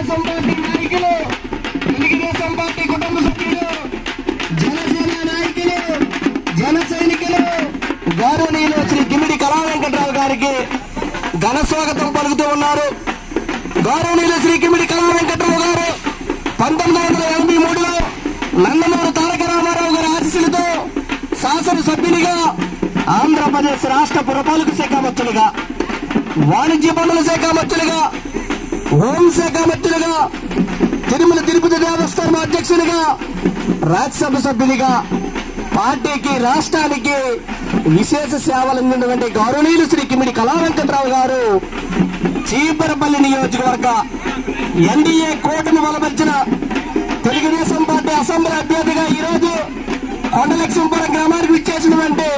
Telugu Desam party నాయకులు, Telugu Desam party కుటుంబ సభ్యులు, జనసేన నాయకులు, జన సైనికులు, గౌరవనీయులు శ్రీ గిమ్మిడి కళా వెంకట్రావు గారికి ఘన స్వాగతం పలుకుతూ ఉన్నారు. గౌరవనీయులు శ్రీ గిమ్మిడి కళా వెంకట్రావు గారు 1983లో నందమూరి తారక రామారావు గారి ఆశీస్సులతో శాసనసభ్యునిగా, ఆంధ్రప్రదేశ్ రాష్ట్ర పురపాలక శాఖ మంత్రులుగా, వాణిజ్య పనుల శాఖ మంత్రులుగా, హోంశాఖ మంత్రులుగా, తిరుమల తిరుపతి దేవస్థానం అధ్యక్షునిగా, రాజ్యసభ సభ్యునిగా పార్టీకి, రాష్ట్రానికి విశేష సేవలు అందినటువంటి గౌరవనీయులు శ్రీ గిమ్మిడి కళా వెంకట్రావు గారు చీపురపల్లి నియోజకవర్గ ఎన్డీఏ కూటమి బలపరిచిన తెలుగుదేశం పార్టీ అసెంబ్లీ అభ్యర్థిగా ఈరోజు కొండలక్ష్మీపురం గ్రామానికి విచ్చేసినటువంటి